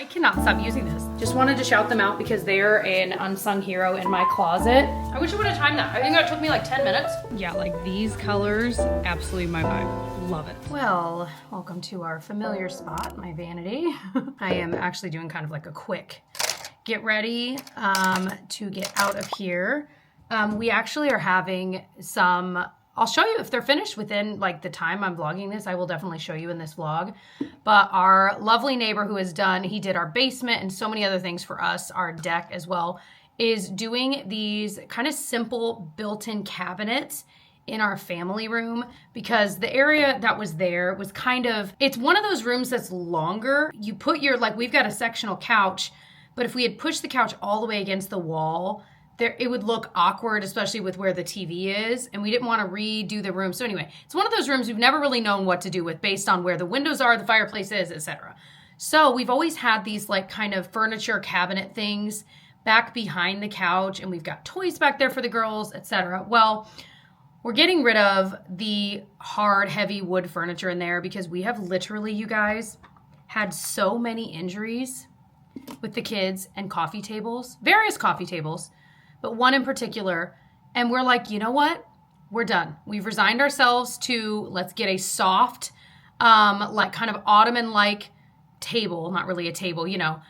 I cannot stop using this. Just wanted to shout them out because they're an unsung hero in my closet. I wish I would have timed that. I think that took me like 10 minutes. Yeah, like these colors, absolutely my vibe. Love it. Well, welcome to our familiar spot, my vanity. I am actually doing kind of like a quick get ready to get out of here. We actually are having some, I'll show you if they're finished within like the time I'm vlogging this. I will definitely show you in this vlog. But our lovely neighbor who has done, he did our basement and so many other things for us, our deck as well, is doing these kind of simple built-in cabinets in our family room because the area that was there was kind of, it's one of those rooms that's longer. You put your, like we've got a sectional couch, but if we had pushed the couch all the way against the wall, there, it would look awkward, especially with where the TV is, and we didn't want to redo the room. So anyway, it's one of those rooms we've never really known what to do with based on where the windows are, the fireplace is, etc. So we've always had these like kind of furniture cabinet things back behind the couch, and we've got toys back there for the girls, etc. Well, we're getting rid of the hard, heavy wood furniture in there because we have literally, you guys, had so many injuries with the kids and coffee tables, various coffee tables, but one in particular. And we're like, you know what? We're done. We've resigned ourselves to, let's get a soft, like kind of ottoman-like table, not really a table, you know,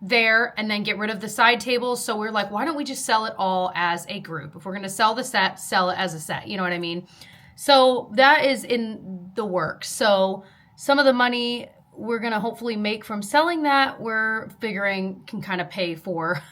there, and then get rid of the side tables. So we're like, why don't we just sell it all as a group? If we're going to sell the set, sell it as a set. You know what I mean? So that is in the works. So some of the money we're going to hopefully make from selling that, we're figuring can kind of pay for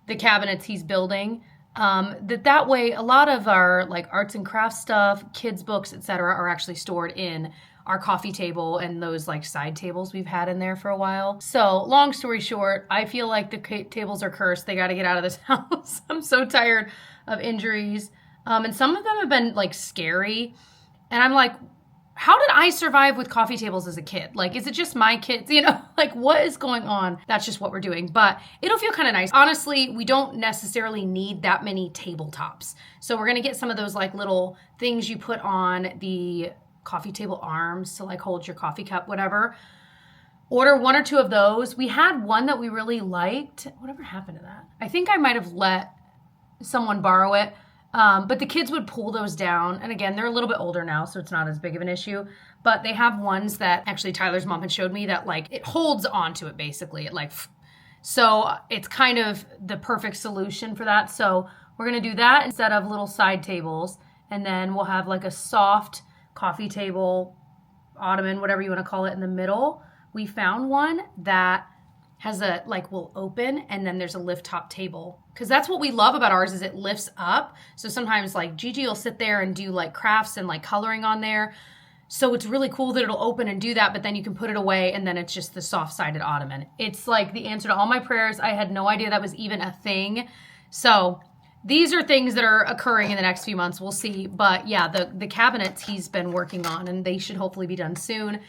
the cabinets he's building. That way, a lot of our like arts and crafts stuff, kids books, etc., are actually stored in our coffee table and those like side tables we've had in there for a while. So long story short, I feel like the tables are cursed. They got to get out of this house. I'm so tired of injuries. And some of them have been like scary. And I'm like, how did I survive with coffee tables as a kid? Like, is it just my kids? You know, like what is going on? That's just what we're doing. But it'll feel kind of nice. Honestly, we don't necessarily need that many tabletops. So we're going to get some of those like little things you put on the coffee table arms to like hold your coffee cup, whatever. Order one or two of those. We had one that we really liked. Whatever happened to that? I think I might have let someone borrow it. But the kids would pull those down. And again, they're a little bit older now, so it's not as big of an issue. But they have ones that actually Tyler's mom had showed me that like it holds onto it basically. It like, so it's kind of the perfect solution for that. So we're going to do that instead of little side tables. And then we'll have like a soft coffee table, ottoman, whatever you want to call it, in the middle. We found one that has a, like, will open and then there's a lift top table. Because that's what we love about ours is it lifts up. So sometimes like Gigi will sit there and do like crafts and like coloring on there. So it's really cool that it'll open and do that, but then you can put it away and then it's just the soft-sided ottoman. It's like the answer to all my prayers. I had no idea that was even a thing. So these are things that are occurring in the next few months. We'll see. But yeah, the cabinets he's been working on, and they should hopefully be done soon.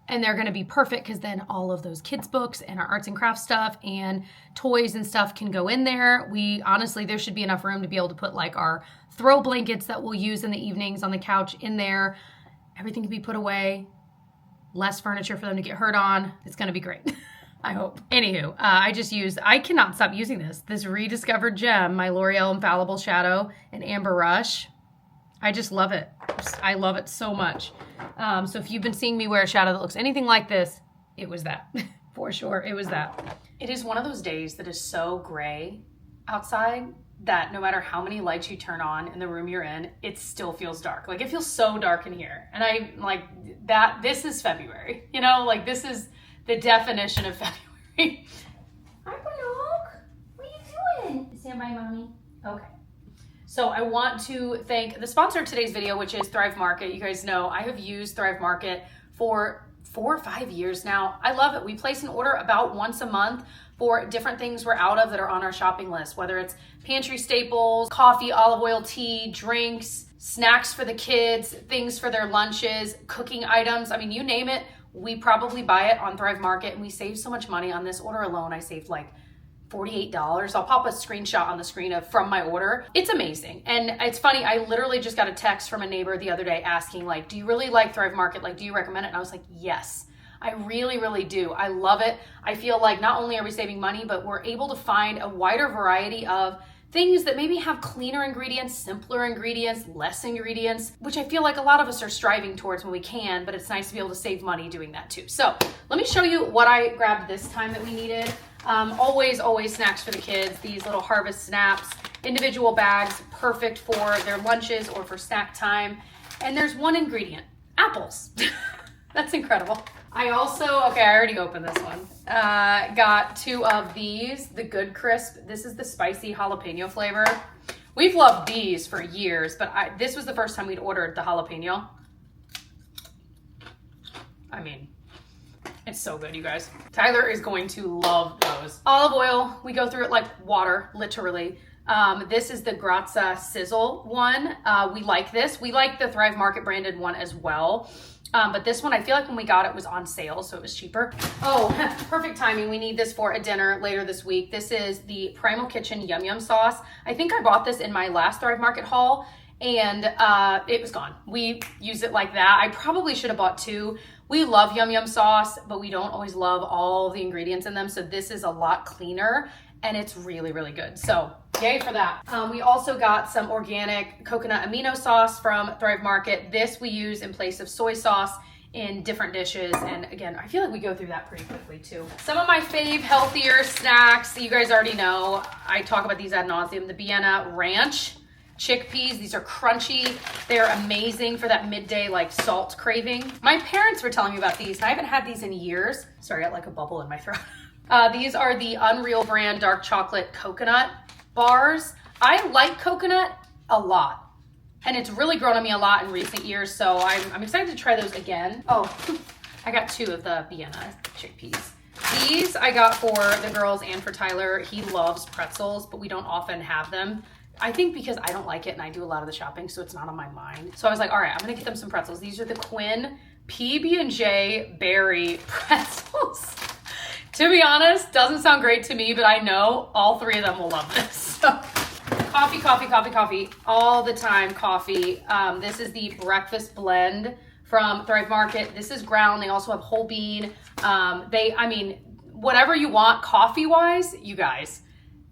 And they're going to be perfect because then all of those kids' books and our arts and crafts stuff and toys and stuff can go in there. We honestly, there should be enough room to be able to put like our throw blankets that we'll use in the evenings on the couch in there. Everything can be put away. Less furniture for them to get hurt on. It's going to be great. I hope. Anywho, I cannot stop using this rediscovered gem, my L'Oreal Infallible Shadow in Amber Rush. I just love it. I love it so much. So if you've been seeing me wear a shadow that looks anything like this, it was that. For sure, it was that. It is one of those days that is so gray outside that no matter how many lights you turn on in the room you're in, it still feels dark. Like it feels so dark in here. And I like that, this is February, you know, like this is the definition of February. Hi, Brooke. What are you doing? Stand by, mommy. Okay. So I want to thank the sponsor of today's video, which is Thrive Market. You guys know I have used Thrive Market for 4 or 5 years now. I love it. We place an order about once a month for different things we're out of that are on our shopping list, whether it's pantry staples, coffee, olive oil, tea, drinks, snacks for the kids, things for their lunches, cooking items. I mean, you name it, we probably buy it on Thrive Market, and we save so much money on this order alone. I saved like $48. I'll pop a screenshot on the screen from my order. It's amazing. And it's funny, I literally just got a text from a neighbor the other day asking like, do you really like Thrive Market? Like, do you recommend it? And I was like, yes. I really, really do. I love it. I feel like not only are we saving money, but we're able to find a wider variety of things that maybe have cleaner ingredients, simpler ingredients, less ingredients, which I feel like a lot of us are striving towards when we can, but it's nice to be able to save money doing that too. So let me show you what I grabbed this time that we needed. Always snacks for the kids. These little Harvest Snaps, individual bags, perfect for their lunches or for snack time. And there's one ingredient, apples. That's incredible. I also, okay, I already opened this one. Got 2 of these, the Good Crisp. This is the spicy jalapeno flavor. We've loved these for years, but this was the first time we'd ordered the jalapeno. I mean, it's so good, you guys. Tyler is going to love those. Olive oil, we go through it like water, literally. This is the Grazia Sizzle one. We like this. We like the Thrive Market branded one as well. But this one, I feel like when we got it was on sale, so it was cheaper. Oh, perfect timing. We need this for a dinner later this week. This is the Primal Kitchen Yum Yum sauce. I think I bought this in my last Thrive Market haul, and it was gone. We use it like that. I probably should have bought 2. We love Yum Yum sauce, but we don't always love all the ingredients in them, so this is a lot cleaner, and it's really, really good. So yay for that. We also got some organic coconut amino sauce from Thrive Market. This we use in place of soy sauce in different dishes. And again, I feel like we go through that pretty quickly too. Some of my fave healthier snacks, you guys already know, I talk about these ad nauseum. The Vienna Ranch chickpeas, these are crunchy. They're amazing for that midday like salt craving. My parents were telling me about these, and I haven't had these in years. Sorry, I got like a bubble in my throat. These are the Unreal brand dark chocolate coconut bars. I like coconut a lot, and it's really grown on me a lot in recent years, so I'm excited to try those again. Oh, I got 2 of the Vienna chickpeas. These I got for the girls and for Tyler. He loves pretzels, but we don't often have them. I think because I don't like it and I do a lot of the shopping, so it's not on my mind. So I was like, all right, I'm gonna get them some pretzels. These are the Quinn PB&J berry pretzels. To be honest, doesn't sound great to me, but I know all 3 of them will love this. So, coffee, all the time coffee. This is the breakfast blend from Thrive Market. This is ground. They also have whole bean. I mean, whatever you want coffee-wise, you guys,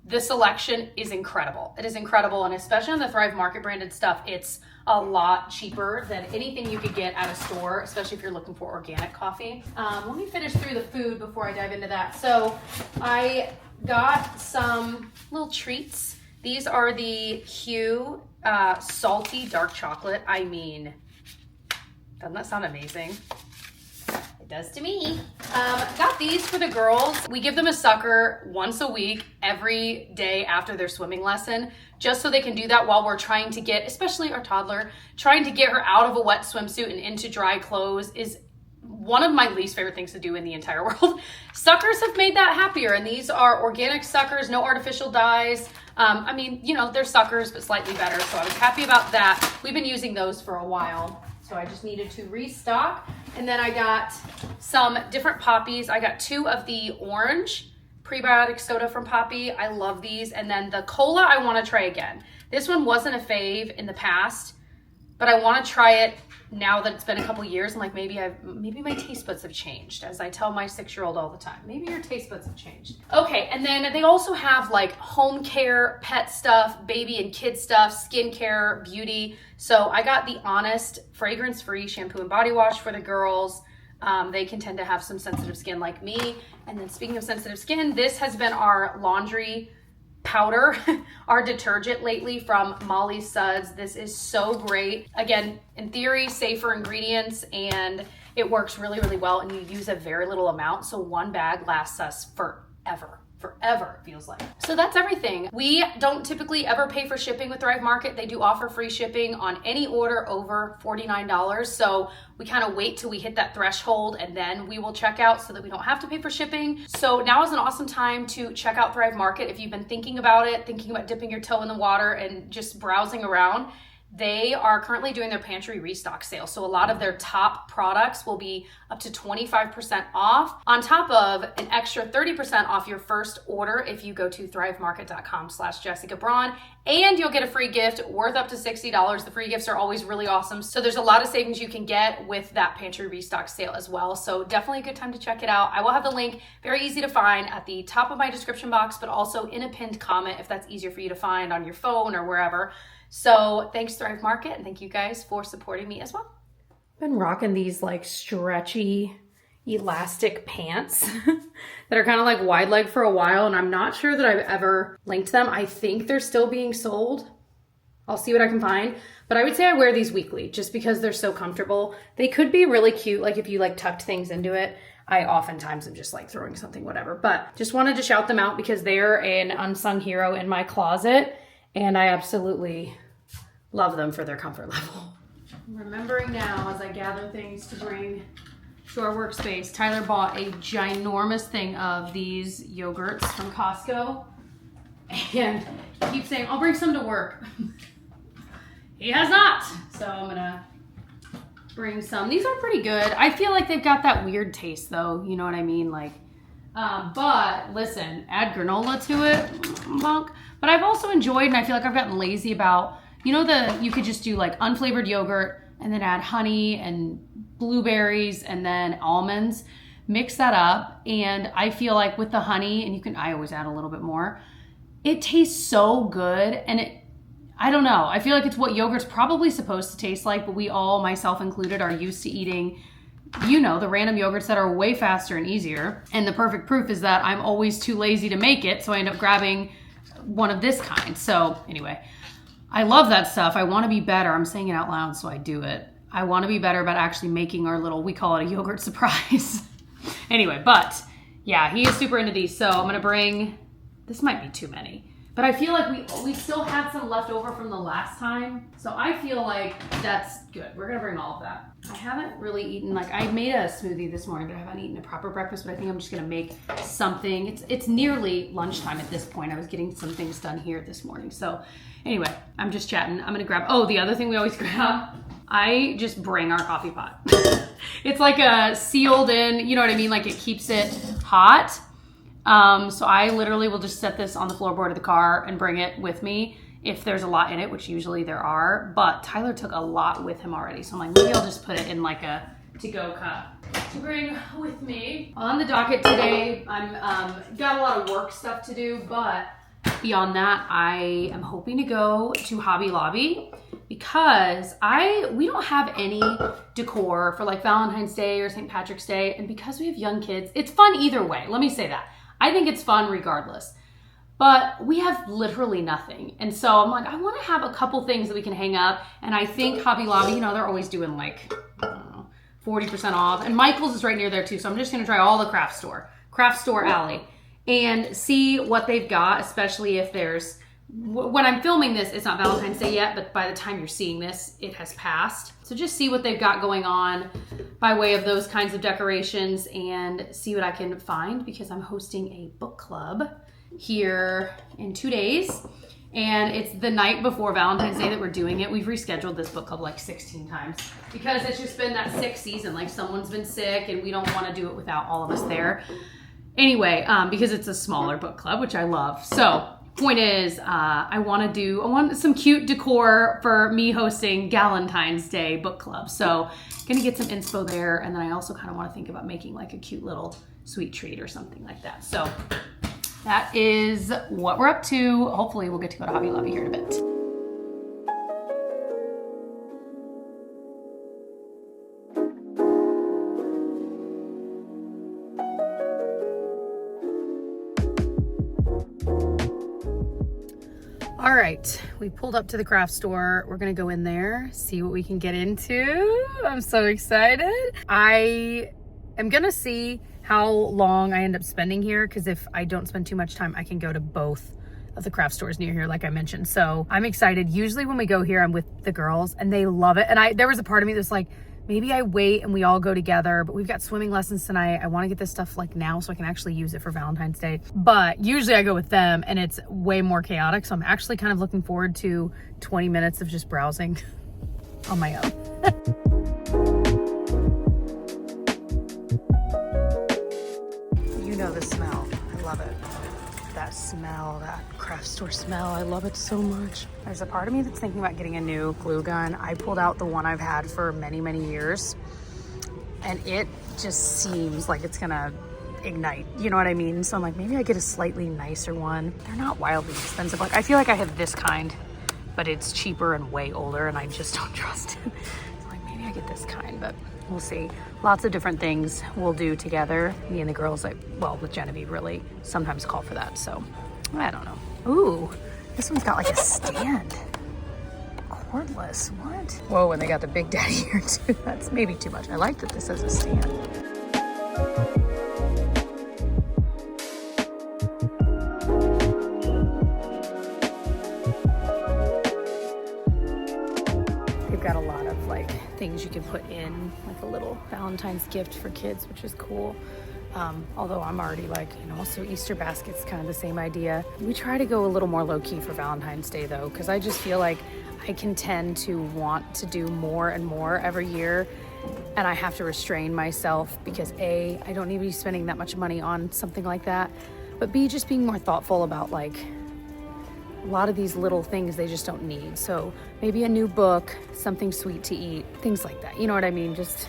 the selection is incredible. It is incredible, and especially on the Thrive Market branded stuff, it's a lot cheaper than anything you could get at a store, especially if you're looking for organic coffee. Let me finish through the food before I dive into that. So I got some little treats. These are the Hu salty dark chocolate. I mean, doesn't that sound amazing? It does to me. Got these for the girls. We give them a sucker once a week, every day after their swimming lesson, just so they can do that while we're trying to get, especially our toddler, trying to get her out of a wet swimsuit and into dry clothes is one of my least favorite things to do in the entire world. Suckers have made that happier, and these are organic suckers, no artificial dyes. I mean, you know, they're suckers, but slightly better, so I was happy about that. We've been using those for a while, so I just needed to restock. And then I got some different Poppies. I got 2 of the orange prebiotic soda from Poppy. I love these. And then the cola I want to try again. This one wasn't a fave in the past, but I want to try it now that it's been a couple years. I'm like, maybe my taste buds have changed, as I tell my 6-year-old all the time. Maybe your taste buds have changed. Okay, and then they also have like home care, pet stuff, baby and kid stuff, skincare, beauty. So I got the Honest fragrance-free shampoo and body wash for the girls. They can tend to have some sensitive skin like me. And then speaking of sensitive skin, this has been our laundry powder, our detergent lately from Molly Suds. This is so great. Again, in theory, safer ingredients, and it works really, really well, and you use a very little amount, so 1 bag lasts us forever. Forever, it feels like. So that's everything. We don't typically ever pay for shipping with Thrive Market. They do offer free shipping on any order over $49. So we kind of wait till we hit that threshold, and then we will check out so that we don't have to pay for shipping. So now is an awesome time to check out Thrive Market if you've been thinking about it, thinking about dipping your toe in the water and just browsing around. They are currently doing their pantry restock sale. So a lot of their top products will be up to 25% off, on top of an extra 30% off your first order if you go to thrivemarket.com/jessicabraun, and you'll get a free gift worth up to $60. The free gifts are always really awesome. So there's a lot of savings you can get with that pantry restock sale as well. So definitely a good time to check it out. I will have the link, very easy to find, at the top of my description box, but also in a pinned comment if that's easier for you to find on your phone or wherever. So thanks Thrive Market, and thank you guys for supporting me as well. I've been rocking these like stretchy elastic pants that are kind of like wide leg for a while, and I'm not sure that I've ever linked them. I think they're still being sold. I'll see what I can find, but I would say I wear these weekly just because they're so comfortable. They could be really cute, like if you like tucked things into it. I oftentimes am just like throwing something, whatever, but just wanted to shout them out because they're an unsung hero in my closet, and I absolutely love them for their comfort level. I'm remembering now as I gather things to bring to our workspace, Tyler bought a ginormous thing of these yogurts from Costco, and he keeps saying, I'll bring some to work. He has not. So I'm gonna bring some. These are pretty good. I feel like they've got that weird taste though, you know what I mean? Like, but listen, add granola to it, bonk. But I've also enjoyed, and I feel like I've gotten lazy about, you know, you could just do like unflavored yogurt and then add honey and blueberries and then almonds, mix that up. And I feel like with the honey, and I always add a little bit more, it tastes so good. And I don't know, I feel like it's what yogurt's probably supposed to taste like, but we all, myself included, are used to eating, you know, the random yogurts that are way faster and easier. And the perfect proof is that I'm always too lazy to make it, so I end up grabbing one of this kind. So anyway, I love that stuff. I want to be better. I'm saying it out loud, so I do it. I want to be better about actually making our little, we call it a yogurt surprise. Anyway, but yeah, he is super into these. So I'm going to bring, this might be too many, but I feel like we still had some left over from the last time. So I feel like that's good. We're going to bring all of that. I haven't really eaten, like I made a smoothie this morning, but I haven't eaten a proper breakfast, but I think I'm just going to make something. It's nearly lunchtime at this point. I was getting some things done here this morning. So anyway, I'm just chatting. I'm going to grab, the other thing we always grab, I just bring our coffee pot. It's like a sealed in, you know what I mean? Like it keeps it hot. So I literally will just set this on the floorboard of the car and bring it with me if there's a lot in it, which usually there are, but Tyler took a lot with him already. So I'm like, maybe I'll just put it in like a to-go cup to bring with me. On the docket today, I'm got a lot of work stuff to do, but beyond that, I am hoping to go to Hobby Lobby because we don't have any decor for like Valentine's Day or St. Patrick's Day. And because we have young kids, it's fun either way. Let me say that. I think it's fun regardless. But we have literally nothing. And so I'm like, I want to have a couple things that we can hang up. And I think Hobby Lobby, you know, they're always doing like, I don't know, 40% off. And Michael's is right near there too. So I'm just going to try all the craft store alley, and see what they've got, especially if there's, when I'm filming this, it's not Valentine's Day yet, but by the time you're seeing this, it has passed. So just see what they've got going on by way of those kinds of decorations and see what I can find, because I'm hosting a book club here in 2 days, and it's the night before Valentine's Day that we're doing it. We've rescheduled this book club like 16 times because it's just been that sick season. Like someone's been sick and we don't want to do it without all of us there. Anyway, because it's a smaller book club, which I love. So point is, I want some cute decor for me hosting Galentine's Day book club. So gonna get some inspo there. And then I also kind of want to think about making like a cute little sweet treat or something like that. So that is what we're up to. Hopefully we'll get to go to Hobby Lobby here in a bit. All right, we pulled up to the craft store. We're gonna go in there, see what we can get into. I'm so excited. I am gonna see how long I end up spending here, because if I don't spend too much time, I can go to both of the craft stores near here, like I mentioned. So I'm excited. Usually when we go here, I'm with the girls and they love it. And there was a part of me that's like, maybe I wait and we all go together, but we've got swimming lessons tonight. I want to get this stuff like now so I can actually use it for Valentine's Day. But usually I go with them and it's way more chaotic. So I'm actually kind of looking forward to 20 minutes of just browsing on my own. You know the smell. I love it. That smell, that craft store smell, I love it so much. There's a part of me that's thinking about getting a new glue gun. I pulled out the one I've had for many, many years, and it just seems like it's gonna ignite, you know what I mean? So I'm like, maybe I get a slightly nicer one. They're not wildly expensive. Like, I feel like I have this kind, but it's cheaper and way older, and I just don't trust it. So like, maybe I get this kind, but we'll see. Lots of different things we'll do together. Me and the girls, well, with Genevieve, really sometimes call for that. So I don't know. Ooh, this one's got like a stand. Cordless, what? Whoa, and they got the Big Daddy here too. That's maybe too much. I like that this has a stand. Got a lot of like things you can put in, like a little Valentine's gift for kids, which is cool. Although I'm already like, you know, also Easter basket's kind of the same idea. We try to go a little more low-key for Valentine's Day though, because I just feel like I can tend to want to do more and more every year, and I have to restrain myself because A, I don't need to be spending that much money on something like that, but B, just being more thoughtful about like a lot of these little things they just don't need. So maybe a new book, something sweet to eat, things like that. You know what I mean? Just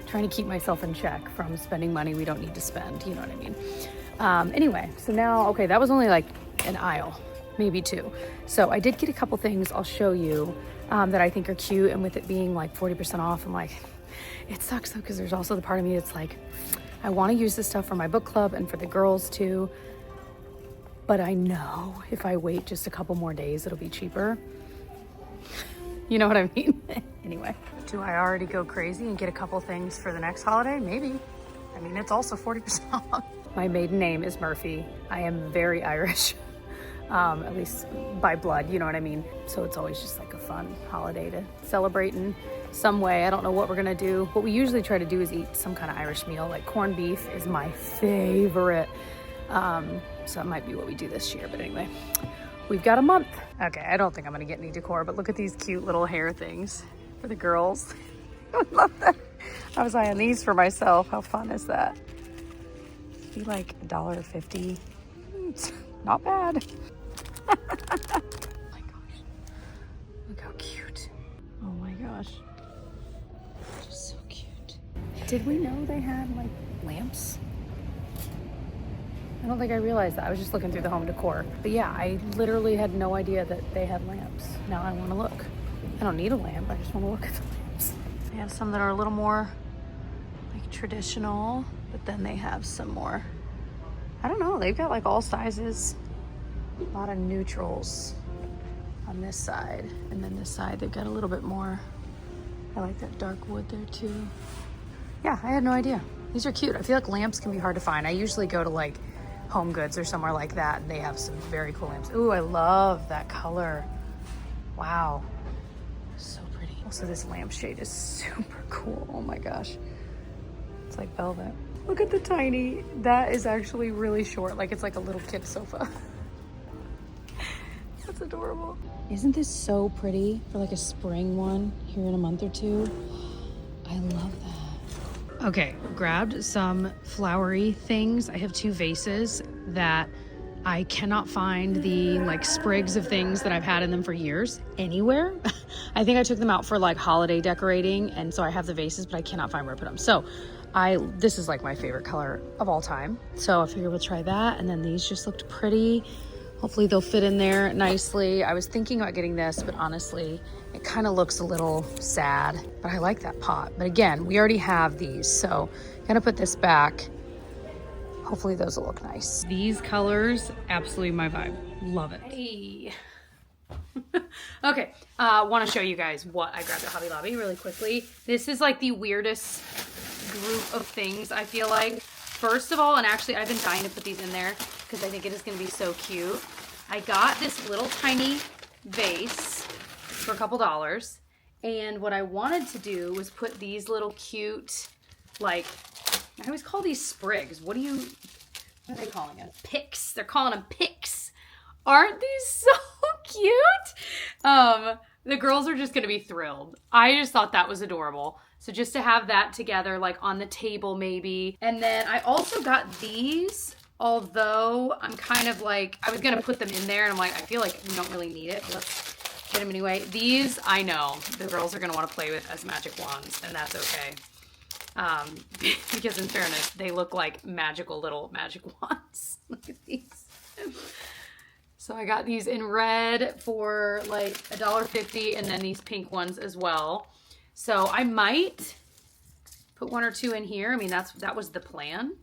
trying to keep myself in check from spending money we don't need to spend. You know what I mean? Anyway, so now, okay, that was only like an aisle, maybe two. So I did get a couple things I'll show you that I think are cute. And with it being like 40% off, I'm like, it sucks though, because there's also the part of me that's like, I want to use this stuff for my book club and for the girls too. But I know if I wait just a couple more days, it'll be cheaper. You know what I mean? Anyway, do I already go crazy and get a couple things for the next holiday? Maybe. I mean, it's also 40% off. My maiden name is Murphy. I am very Irish, at least by blood, you know what I mean? So it's always just like a fun holiday to celebrate in some way. I don't know what we're gonna do. What we usually try to do is eat some kind of Irish meal. Like corned beef is my favorite. So that might be what we do this year, but anyway, we've got a month. Okay, I don't think I'm gonna get any decor, but look at these cute little hair things for the girls. I love that. I was eyeing these for myself. How fun is that? Be like $1.50. It's not bad. Oh my gosh, look how cute. Oh my gosh, just so cute. Did we know they had like lamps? I don't think I realized that. I was just looking through the home decor. But yeah, I literally had no idea that they had lamps. Now I want to look. I don't need a lamp. I just want to look at the lamps. They have some that are a little more like traditional, but then they have some more, I don't know. They've got like all sizes. A lot of neutrals on this side. And then this side, they've got a little bit more. I like that dark wood there too. Yeah, I had no idea. These are cute. I feel like lamps can be hard to find. I usually go to like Home Goods or somewhere like that, and they have some very cool lamps. Ooh, I love that color. Wow, so pretty. Also, this lampshade is super cool. Oh my gosh, it's like velvet. Look at the tiny, that is actually really short. Like it's like a little kid sofa. That's adorable. Isn't this so pretty for like a spring one here in a month or two? I love that. Okay, grabbed some flowery things. I have two vases that I cannot find the like sprigs of things that I've had in them for years anywhere. I think I took them out for like holiday decorating, and so I have the vases, but I cannot find where to put them. So this is like my favorite color of all time. So I figured we'll try that. And then these just looked pretty. Hopefully they'll fit in there nicely. I was thinking about getting this, but honestly, it kind of looks a little sad, but I like that pot. But again, we already have these, so I'm gonna put this back. Hopefully those will look nice. These colors, absolutely my vibe. Love it. Hey. Okay, want to show you guys what I grabbed at Hobby Lobby really quickly. This is like the weirdest group of things, I feel like. First of all, and actually I've been dying to put these in there because I think it is going to be so cute. I got this little tiny vase for a couple dollars, And what I wanted to do was put these little cute, like, I always call these sprigs. What are they calling it? Picks. They're calling them picks. Aren't these so cute? The girls are just going to be thrilled. I just thought that was adorable. So just to have that together, like on the table maybe. And then I also got these, although I'm kind of like, I was going to put them in there and I'm like, I feel like we don't really need it. But let's get them anyway. These, I know the girls are going to want to play with as magic wands, and that's okay. Because in fairness, they look like magical little magic wands. Look at these. So I got these in red for like $1.50 and then these pink ones as well. So I might put 1 or 2 in here. I mean, that was the plan.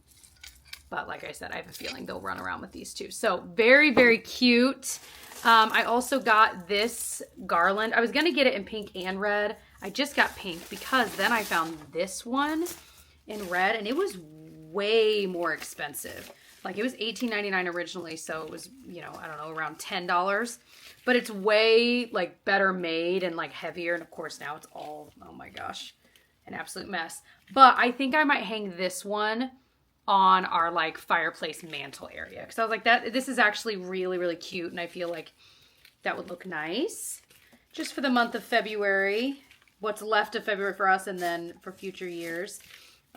But like I said, I have a feeling they'll run around with these too. So very, very cute. I also got this garland. I was going to get it in pink and red. I just got pink because then I found this one in red and it was way more expensive. Like it was $18.99 originally, so it was, you know, I don't know, around $10. But it's way like better made and like heavier. And of course now it's all, oh my gosh, an absolute mess. But I think I might hang this one on our like fireplace mantle area. Because I was like, this is actually really, really cute. And I feel like that would look nice. Just for the month of February. What's left of February for us and then for future years.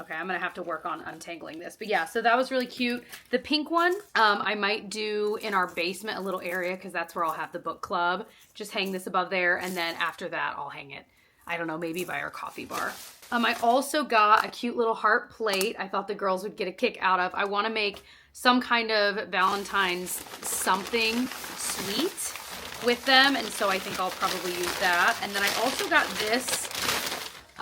Okay, I'm going to have to work on untangling this. But yeah, so that was really cute. The pink one, I might do in our basement, a little area, because that's where I'll have the book club. Just hang this above there, and then after that, I'll hang it, I don't know, maybe by our coffee bar. I also got a cute little heart plate I thought the girls would get a kick out of. I want to make some kind of Valentine's something sweet with them, and so I think I'll probably use that. And then I also got this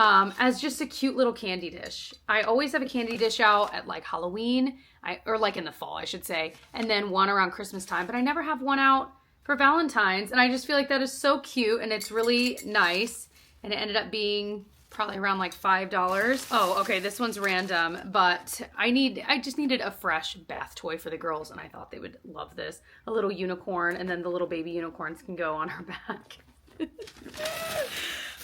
as just a cute little candy dish. I always have a candy dish out at like Halloween, or like in the fall, I should say, and then one around Christmas time, but I never have one out for Valentine's, and I just feel like that is so cute, and it's really nice, and it ended up being probably around like $5. Oh, okay, this one's random, but I just needed a fresh bath toy for the girls, and I thought they would love this. A little unicorn, and then the little baby unicorns can go on her back.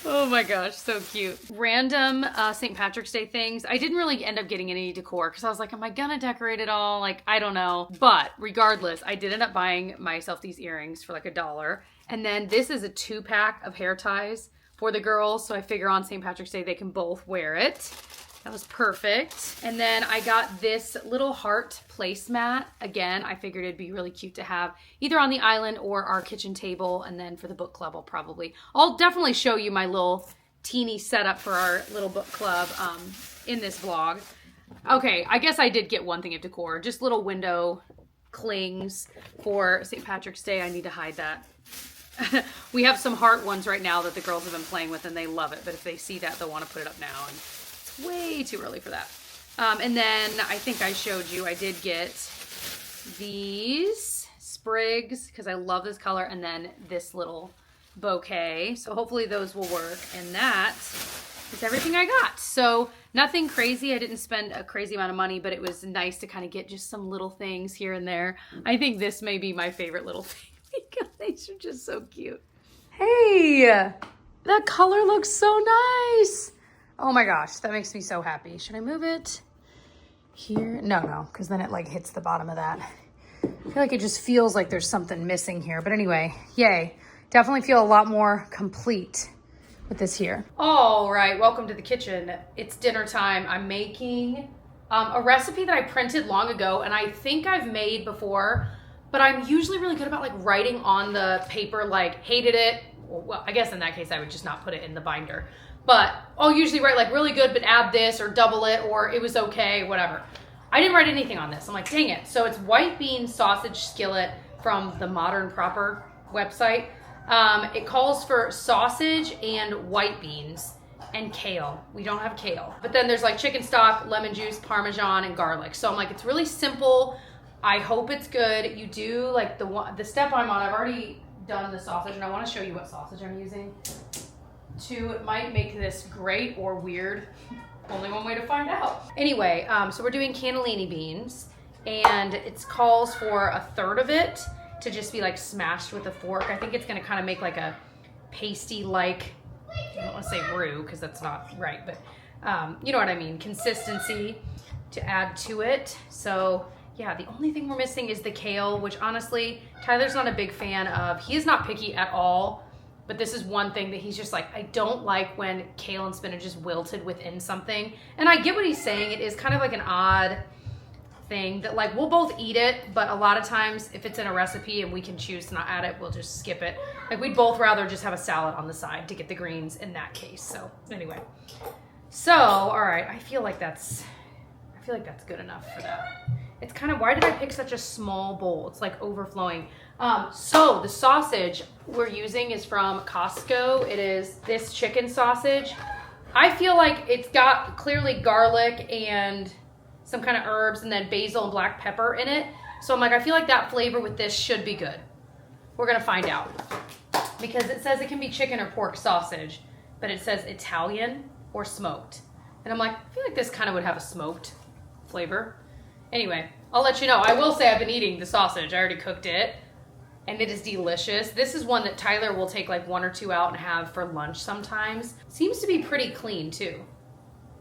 Oh my gosh, so cute. Random St. Patrick's Day things. I didn't really end up getting any decor because I was like, am I gonna decorate it all? Like, I don't know. But regardless, I did end up buying myself these earrings for like $1. And then this is a 2-pack of hair ties for the girls. So I figure on St. Patrick's Day, they can both wear it. That was perfect. And then I got this little heart placemat. Again, I figured it'd be really cute to have either on the island or our kitchen table. And then for the book club, I'll definitely show you my little teeny setup for our little book club in this vlog. Okay, I guess I did get one thing of decor, just little window clings for St. Patrick's Day. I need to hide that. We have some heart ones right now that the girls have been playing with and they love it. But if they see that, they'll want to put it up now. And way too early for that. And then I think I showed you, I did get these sprigs because I love this color, and then this little bouquet. So hopefully those will work. And that is everything I got. So nothing crazy. I didn't spend a crazy amount of money, but it was nice to kind of get just some little things here and there. I think this may be my favorite little thing because these are just so cute. Hey, that color looks so nice. Oh my gosh, that makes me so happy. Should I move it here? No, because then it like hits the bottom of that. I feel like it just feels like there's something missing here. But anyway, yay. Definitely feel a lot more complete with this here. All right, welcome to the kitchen. It's dinner time. I'm making a recipe that I printed long ago and I think I've made before, but I'm usually really good about like writing on the paper like hated it. Well, I guess in that case I would just not put it in the binder. But I'll usually write like really good, but add this or double it or it was okay, whatever. I didn't write anything on this. I'm like, dang it. So it's white bean sausage skillet from the Modern Proper website. It calls for sausage and white beans and kale. We don't have kale. But then there's like chicken stock, lemon juice, Parmesan, and garlic. So I'm like, it's really simple. I hope it's good. You do like the step I'm on, I've already done the sausage and I want to show you what sausage I'm using. It might make this great or weird. Only one way to find out. Anyway, so we're doing cannellini beans and it calls for 1/3 of it to just be like smashed with a fork. I think it's gonna kind of make like a pasty-like I don't want to say roux because that's not right, but you know what I mean, consistency to add to it. So yeah, the only thing we're missing is the kale, which honestly, Tyler's not a big fan of. He is not picky at all, but this is one thing that he's just like, I don't like when kale and spinach is wilted within something. And I get what he's saying. It is kind of like an odd thing that like, we'll both eat it, but a lot of times if it's in a recipe and we can choose to not add it, we'll just skip it. Like we'd both rather just have a salad on the side to get the greens in that case. So anyway, so, all right, I feel like that's good enough for that. It's kind of, why did I pick such a small bowl? It's like overflowing. So the sausage we're using is from Costco. It is this chicken sausage. I feel like it's got clearly garlic and some kind of herbs and then basil and black pepper in it. So I'm like, I feel like that flavor with this should be good. We're gonna find out. Because it says it can be chicken or pork sausage, but it says Italian or smoked. And I'm like, I feel like this kind of would have a smoked flavor. Anyway, I'll let you know. I will say I've been eating the sausage. I already cooked it and it is delicious. This is one that Tyler will take like 1 or 2 out and have for lunch sometimes. Seems to be pretty clean too.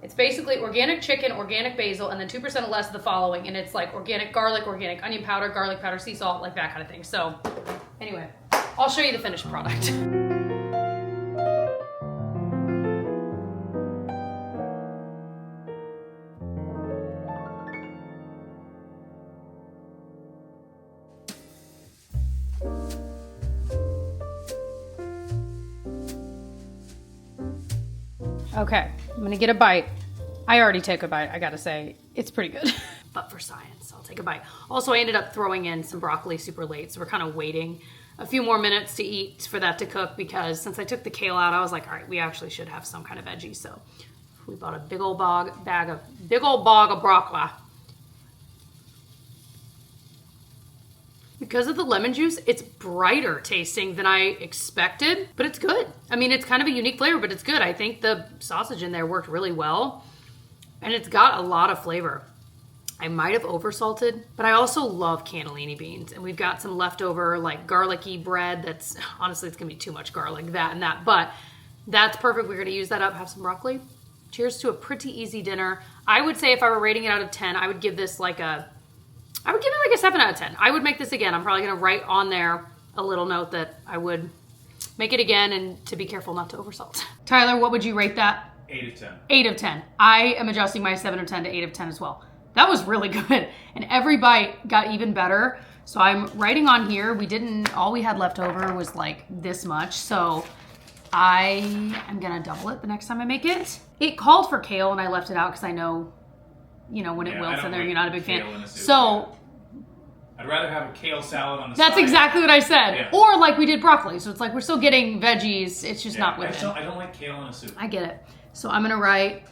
It's basically organic chicken, organic basil, and then 2% or less of the following. And it's like organic garlic, organic onion powder, garlic powder, sea salt, like that kind of thing. So anyway, I'll show you the finished product. Okay, I'm gonna get a bite. I already took a bite, I gotta say. It's pretty good. But for science, I'll take a bite. Also, I ended up throwing in some broccoli super late, so we're kind of waiting a few more minutes to eat for that to cook because since I took the kale out, I was like, all right, we actually should have some kind of veggie. So we bought a big old bag of broccoli. Because of the lemon juice, it's brighter tasting than I expected, but it's good. I mean, it's kind of a unique flavor, but it's good. I think the sausage in there worked really well, and it's got a lot of flavor. I might have oversalted, but I also love cannellini beans, and we've got some leftover like garlicky bread that's, honestly, it's gonna be too much garlic, that and that, but that's perfect. We're gonna use that up, have some broccoli. Cheers to a pretty easy dinner. I would say if I were rating it out of 10, I would give it like a 7 out of 10. I would make this again. I'm probably gonna write on there a little note that I would make it again and to be careful not to oversalt. Tyler, what would you rate that? 8 of 10. 8 of 10. I am adjusting my 7 of 10 to 8 of 10 as well. That was really good. And every bite got even better. So I'm writing on here, all we had left over was like this much. So I am gonna double it the next time I make it. It called for kale and I left it out because I know, when it wilts in there, you're not a big fan. So I'd rather have a kale salad on the side. That's exactly what I said. Yeah. Or like we did broccoli. So it's like we're still getting veggies. It's just not with it. I don't like kale in a soup. I get it. So I'm gonna write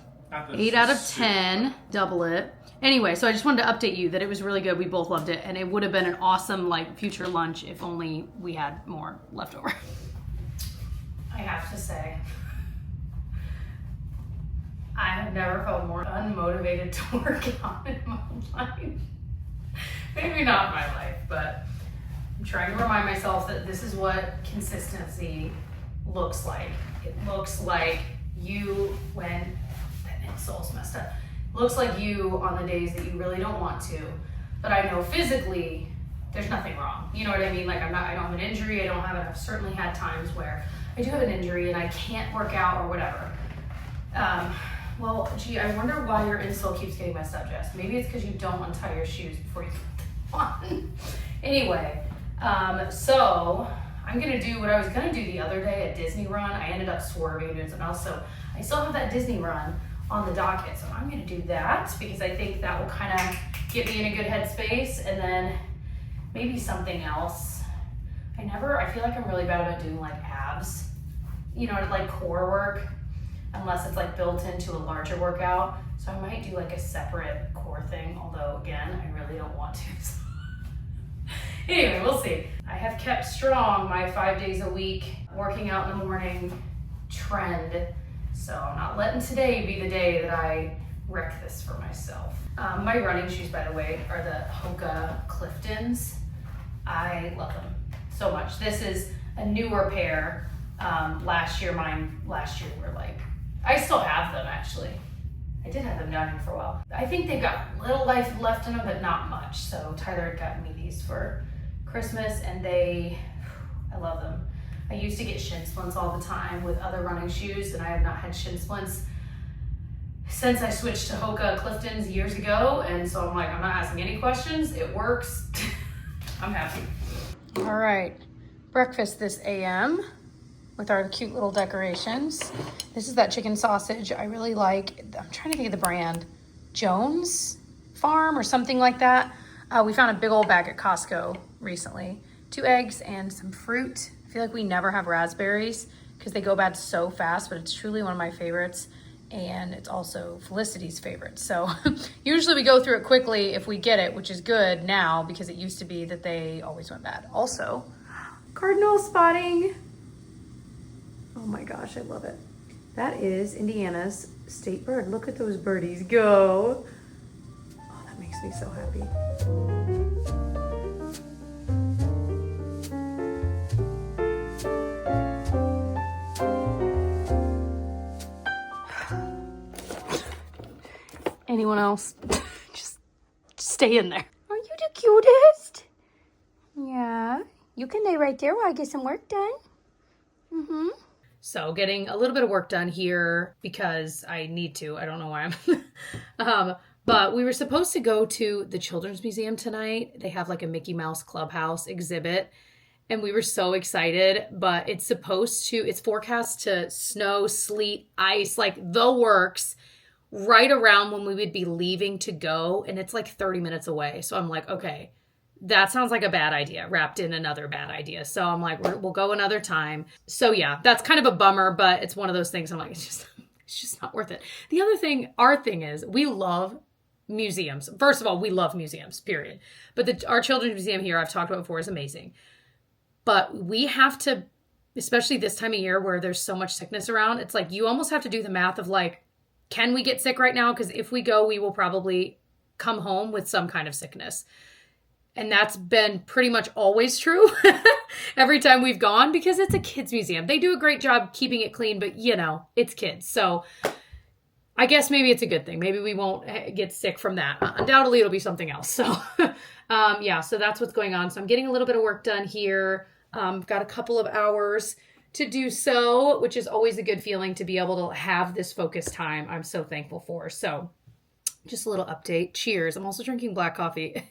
8 out of 10, double it. Anyway, so I just wanted to update you that it was really good. We both loved it. And it would have been an awesome like future lunch if only we had more left over. I have to say, I have never felt more unmotivated to work out in my life. Maybe not my life, but I'm trying to remind myself that this is what consistency looks like. It looks like you when that insole's messed up. It looks like you on the days that you really don't want to, but I know physically there's nothing wrong. You know what I mean? Like I don't have an injury. I've certainly had times where I do have an injury and I can't work out or whatever. Well, gee, I wonder why your insole keeps getting messed up, Jess. Maybe it's because you don't untie your shoes before you put them on. Anyway, so I'm gonna do what I was gonna do the other day at Disney Run. I ended up swerving and doing something else, so I still have that Disney Run on the docket. So I'm gonna do that because I think that will kind of get me in a good headspace, and then maybe something else. I feel like I'm really bad about doing like abs, like core work, unless it's like built into a larger workout. So I might do like a separate core thing, although again, I really don't want to. Anyway, we'll see. I have kept strong my 5 days a week working out in the morning trend. So I'm not letting today be the day that I wreck this for myself. My running shoes, by the way, are the Hoka Cliftons. I love them so much. This is a newer pair Last year were like, I still have them actually. I did have them down here for a while. I think they've got little life left in them, but not much. So Tyler had gotten me these for Christmas and I love them. I used to get shin splints all the time with other running shoes, and I have not had shin splints since I switched to Hoka Clifton's years ago. And so I'm like, I'm not asking any questions. It works. I'm happy. All right, breakfast this AM with our cute little decorations. This is that chicken sausage I really like. I'm trying to think of the brand. Jones Farm or something like that. We found a big old bag at Costco recently. 2 eggs and some fruit. I feel like we never have raspberries because they go bad so fast, but it's truly one of my favorites. And it's also Felicity's favorite. So usually we go through it quickly if we get it, which is good now because it used to be that they always went bad. Also, cardinal spotting. Oh my gosh, I love it. That is Indiana's state bird. Look at those birdies go. Oh, that makes me so happy. Anyone else? Just stay in there. Are you the cutest? Yeah. You can lay right there while I get some work done. Mm-hmm. So getting a little bit of work done here because I need to. I don't know why I'm... but we were supposed to go to the Children's Museum tonight. They have like a Mickey Mouse Clubhouse exhibit. And we were so excited, but it's forecast to snow, sleet, ice, like the works right around when we would be leaving to go. And it's like 30 minutes away. So I'm like, okay, that sounds like a bad idea wrapped in another bad idea. So I'm like, we'll go another time. So yeah, that's kind of a bummer, but it's one of those things I'm like, it's just not worth it. The other thing, our thing is we love museums. First of all, we love museums, period. But our Children's Museum here, I've talked about before, is amazing. But we have to, especially this time of year where there's so much sickness around, it's like you almost have to do the math of like, can we get sick right now? Because if we go, we will probably come home with some kind of sickness. And that's been pretty much always true every time we've gone because it's a kids museum. They do a great job keeping it clean, but it's kids. So I guess maybe it's a good thing. Maybe we won't get sick from that. Undoubtedly, it'll be something else. So so that's what's going on. So I'm getting a little bit of work done here. Got a couple of hours to do so, which is always a good feeling to be able to have this focus time. I'm so thankful for. So just a little update. Cheers. I'm also drinking black coffee.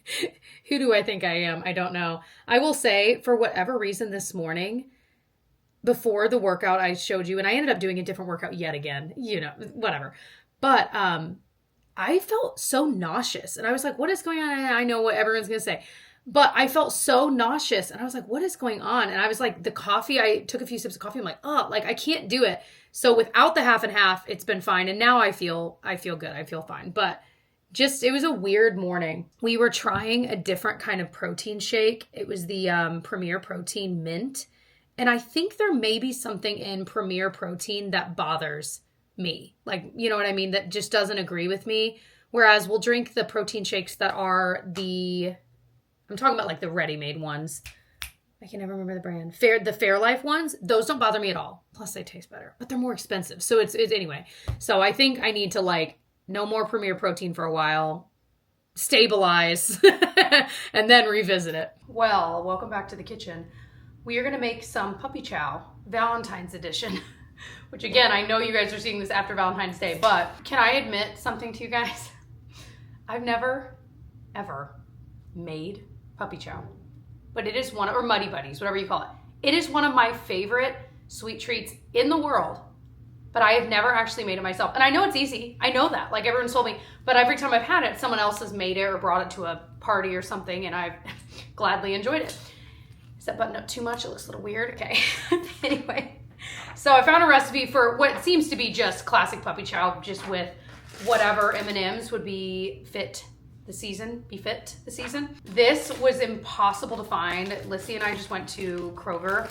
Who do I think I am? I don't know. I will say, for whatever reason this morning, before the workout I showed you, and I ended up doing a different workout yet again, whatever. But I felt so nauseous. And I was like, what is going on? And I know what everyone's going to say. But I felt so nauseous. And I was like, what is going on? And I was like, the coffee, I took a few sips of coffee. I'm like, I can't do it. So without the half and half, it's been fine. And now I feel good. I feel fine. But it was a weird morning. We were trying a different kind of protein shake. It was the Premier Protein Mint. And I think there may be something in Premier Protein that bothers me. Like, you know what I mean? That just doesn't agree with me. Whereas we'll drink the protein shakes that are I'm talking about like the ready-made ones. I can never remember the brand. The Fairlife ones, those don't bother me at all. Plus they taste better, but they're more expensive. So it's anyway. So I think I need to no more Premier Protein for a while, stabilize, and then revisit it. Well, welcome back to the kitchen. We are going to make some puppy chow, Valentine's edition, which again, I know you guys are seeing this after Valentine's Day, but can I admit something to you guys? I've never, ever made puppy chow, but it is or Muddy Buddies, whatever you call it. It is one of my favorite sweet treats in the world, but I have never actually made it myself. And I know it's easy. I know that, like everyone's told me, but every time I've had it, someone else has made it or brought it to a party or something, and I've gladly enjoyed it. Is that buttoned up too much? It looks a little weird. Okay. Anyway, so I found a recipe for what seems to be just classic puppy chow, just with whatever M&Ms would be fit the season. This was impossible to find. Lissy and I just went to Kroger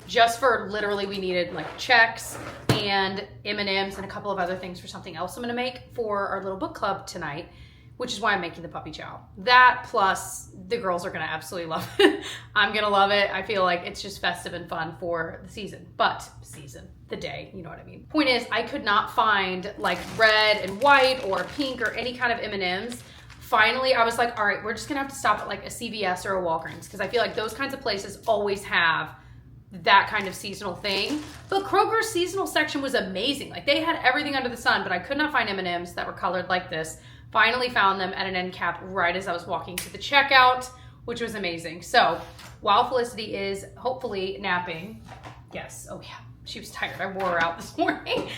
just for literally, we needed like Chex and M&Ms and a couple of other things for something else I'm going to make for our little book club tonight, which is why I'm making the puppy chow. That plus the girls are gonna absolutely love it. I'm gonna love it. I feel like it's just festive and fun for the season, the day, you know what I mean? Point is, I could not find like red and white or pink or any kind of M&Ms. Finally, I was like, all right, we're just gonna have to stop at like a CVS or a Walgreens, because I feel like those kinds of places always have that kind of seasonal thing. But Kroger's seasonal section was amazing. Like they had everything under the sun, but I could not find M&Ms that were colored like this. Finally found them at an end cap right as I was walking to the checkout, which was amazing. So while Felicity is hopefully napping, yes, oh yeah, she was tired. I wore her out this morning.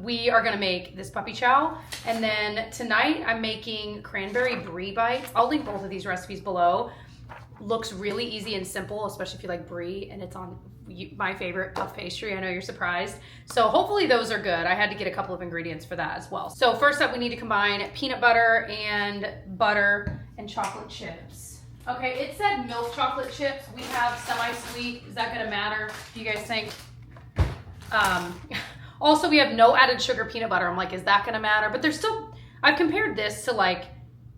We are gonna make this puppy chow. And then tonight I'm making cranberry brie bites. I'll link both of these recipes below. Looks really easy and simple, especially if you like brie, and it's on my favorite puff pastry. I know you're surprised. So hopefully those are good. I had to get a couple of ingredients for that as well. So first up, we need to combine peanut butter and chocolate chips. Okay, it said milk chocolate chips. We have semi-sweet. Is that gonna matter? Do you guys think? Also, we have no added sugar peanut butter. I'm like, is that gonna matter? But there's still, I've compared this to like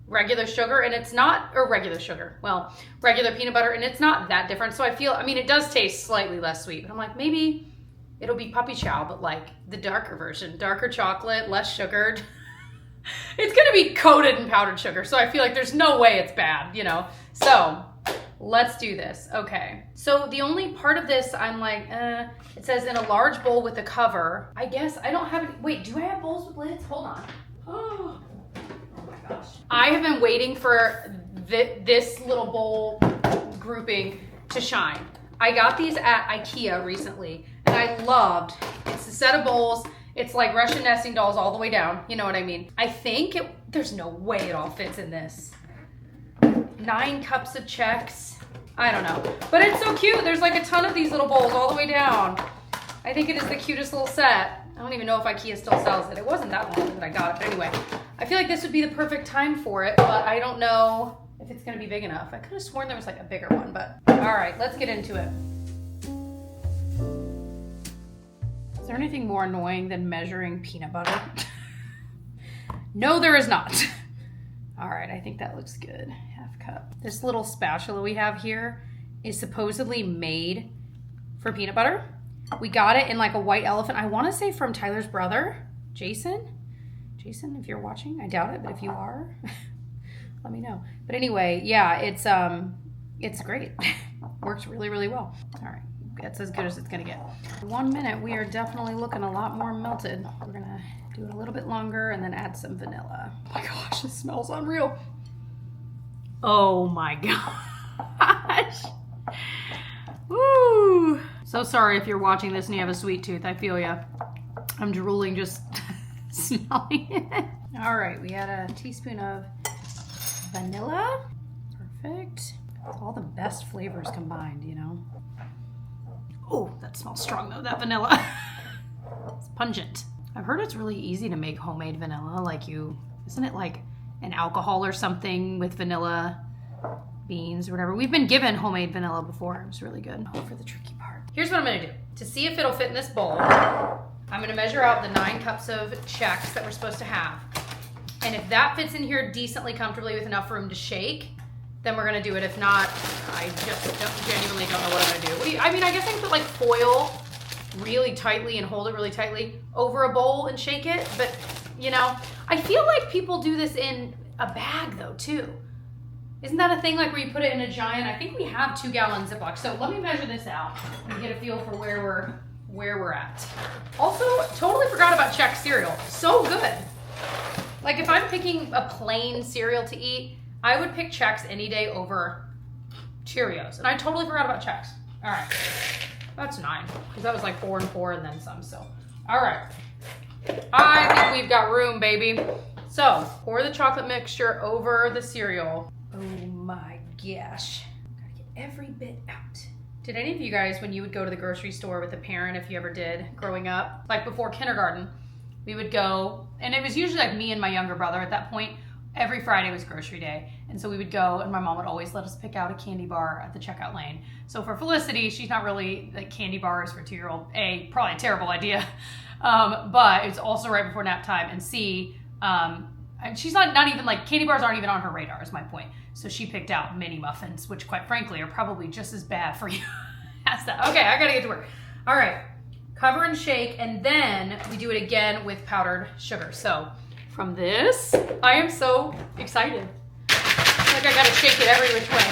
regular sugar, and it's not, or regular sugar, well, regular peanut butter, and it's not that different. So I feel, I mean, it does taste slightly less sweet, but I'm like, maybe it'll be puppy chow, but like the darker version, darker chocolate, less sugared. It's gonna be coated in powdered sugar, so I feel like there's no way it's bad, you know? So let's do this. Okay, so the only part of this I'm like, it says in a large bowl with a cover. I guess I don't have any, wait, do I have bowls with lids? Hold on. Oh my gosh. I have been waiting for this little bowl grouping to shine. I got these at IKEA recently, and I loved, it's a set of bowls. It's like Russian nesting dolls all the way down. You know what I mean? I think there's no way it all fits in this. 9 cups of Chex. I don't know. But it's so cute. There's like a ton of these little bowls all the way down. I think it is the cutest little set. I don't even know if IKEA still sells it. It wasn't that long that I got it. But anyway, I feel like this would be the perfect time for it, but I don't know if it's going to be big enough. I could have sworn there was like a bigger one, but all right, let's get into it. Is there anything more annoying than measuring peanut butter? No, there is not. All right, I think that looks good. Half cup. This little spatula we have here is supposedly made for peanut butter. We got it in like a white elephant. I want to say from Tyler's brother, Jason. Jason, if you're watching, I doubt it, but if you are, let me know. But anyway, yeah, it's great. Works really, really well. All right. That's as good as it's gonna get. 1 minute, we are definitely looking a lot more melted. We're gonna do it a little bit longer and then add some vanilla. Oh my gosh, this smells unreal. Oh my gosh. Woo. So sorry if you're watching this and you have a sweet tooth. I feel ya. I'm drooling just smelling it. All right, we add a teaspoon of vanilla. Perfect. All the best flavors combined, you know. Oh, that smells strong though, that vanilla. It's pungent. I've heard it's really easy to make homemade vanilla. Like isn't it like an alcohol or something with vanilla beans or whatever? We've been given homemade vanilla before. It was really good. Oh, for the tricky part. Here's what I'm gonna do. To see if it'll fit in this bowl, I'm gonna measure out the 9 cups of Chex that we're supposed to have. And if that fits in here decently comfortably with enough room to shake, then we're gonna do it. If not, I just genuinely don't know what I'm gonna do. I mean, I guess I can put like foil really tightly and hold it really tightly over a bowl and shake it. But you know, I feel like people do this in a bag though too. Isn't that a thing, like where you put it in a giant, I think we have 2-gallon Ziploc. So let me measure this out and get a feel for where we're at. Also, totally forgot about Chex cereal. So good. Like if I'm picking a plain cereal to eat, I would pick Chex any day over Cheerios. And I totally forgot about Chex. All right, that's 9, because that was like 4 and 4 and then some, so. All right, I think we've got room, baby. So pour the chocolate mixture over the cereal. Oh my gosh, gotta get every bit out. Did any of you guys, when you would go to the grocery store with a parent, if you ever did growing up, like before kindergarten, we would go, and it was usually like me and my younger brother at that point. Every Friday was grocery day. And so we would go and my mom would always let us pick out a candy bar at the checkout lane. So for Felicity, she's not really like candy bars for a 2-year-old. A, probably a terrible idea. But it's also right before nap time. And C, and she's not even like, candy bars aren't even on her radar is my point. So she picked out mini muffins, which quite frankly are probably just as bad for you as that. Okay, I gotta get to work. All right, cover and shake, and then we do it again with powdered sugar. So from this, I am so excited. I feel like I gotta shake it every which way.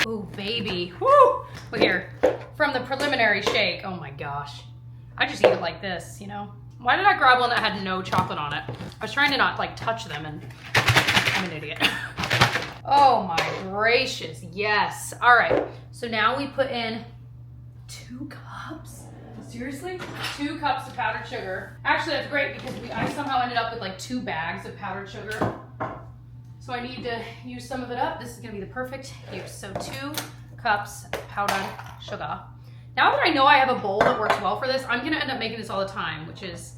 Ooh, baby, woo! Look here, from the preliminary shake, oh my gosh. I just eat it like this, you know? Why did I grab one that had no chocolate on it? I was trying to not like touch them and I'm an idiot. Oh my gracious, yes. All right, so now we put in 2 cups. Seriously? 2 cups of powdered sugar. Actually, that's great because I somehow ended up with like 2 bags of powdered sugar. So I need to use some of it up. This is gonna be the perfect use. So 2 cups powdered sugar. Now that I know I have a bowl that works well for this, I'm gonna end up making this all the time, which is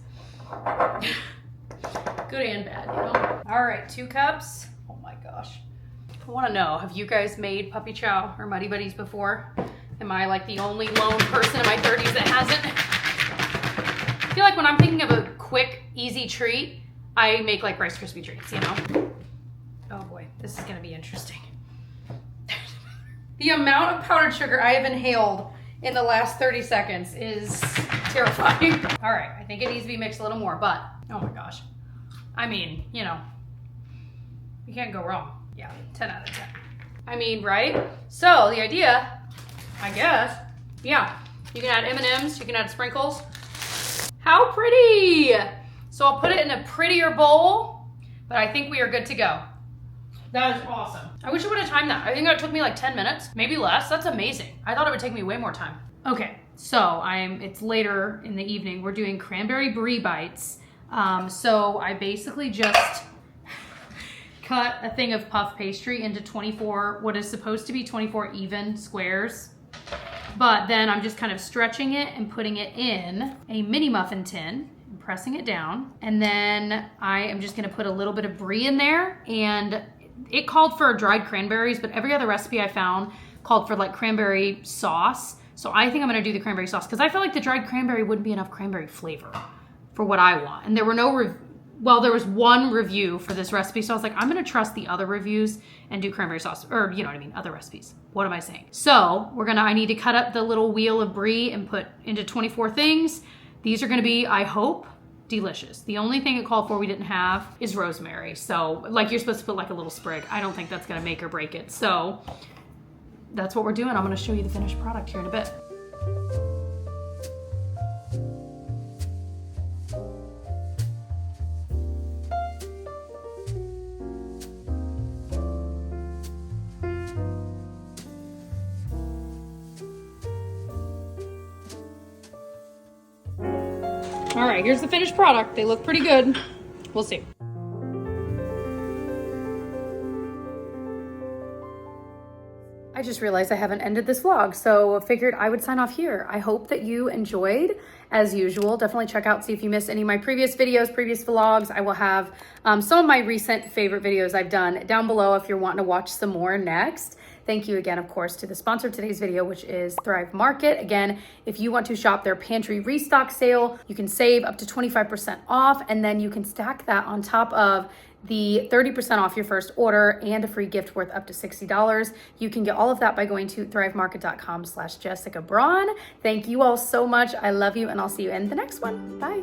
good and bad, you know? All right, 2 cups. Oh my gosh. I wanna know, have you guys made puppy chow or Muddy Buddies before? Am I like the only lone person in my 30s that hasn't? I feel like when I'm thinking of a quick, easy treat, I make like Rice Krispie treats, you know? Oh boy, this is gonna be interesting. The amount of powdered sugar I have inhaled in the last 30 seconds is terrifying. All right, I think it needs to be mixed a little more, but oh my gosh. I mean, you know, you can't go wrong. Yeah, 10 out of 10. I mean, right? So the idea, I guess, yeah, you can add M&Ms, you can add sprinkles. How pretty! So I'll put it in a prettier bowl, but I think we are good to go. That is awesome. I wish I would have timed that. I think that took me like 10 minutes, maybe less. That's amazing. I thought it would take me way more time. Okay, so it's later in the evening. We're doing cranberry brie bites. So I basically just cut a thing of puff pastry into 24, what is supposed to be 24 even squares. But then I'm just kind of stretching it and putting it in a mini muffin tin, and pressing it down. And then I am just gonna put a little bit of brie in there, and it called for dried cranberries, but every other recipe I found called for like cranberry sauce. So I think I'm gonna do the cranberry sauce because I feel like the dried cranberry wouldn't be enough cranberry flavor for what I want. And there were there was one review for this recipe, so I was like, I'm gonna trust the other reviews and do cranberry sauce, or you know what I mean, other recipes. What am I saying? So I need to cut up the little wheel of brie and put into 24 things. These are gonna be, I hope, delicious. The only thing it called for we didn't have is rosemary. So like you're supposed to put like a little sprig. I don't think that's gonna make or break it. So that's what we're doing. I'm gonna show you the finished product here in a bit. All right, here's the finished product. They look pretty good. We'll see. I just realized I haven't ended this vlog, so figured I would sign off here. I hope that you enjoyed, as usual. Definitely check out, see if you missed any of my previous videos, previous vlogs. I will have some of my recent favorite videos I've done down below if you're wanting to watch some more next. Thank you again, of course, to the sponsor of today's video, which is Thrive Market. Again, if you want to shop their pantry restock sale, you can save up to 25% off, and then you can stack that on top of the 30% off your first order and a free gift worth up to $60. You can get all of that by going to thrivemarket.com/jessicabraun. Thank you all so much. I love you, and I'll see you in the next one. Bye.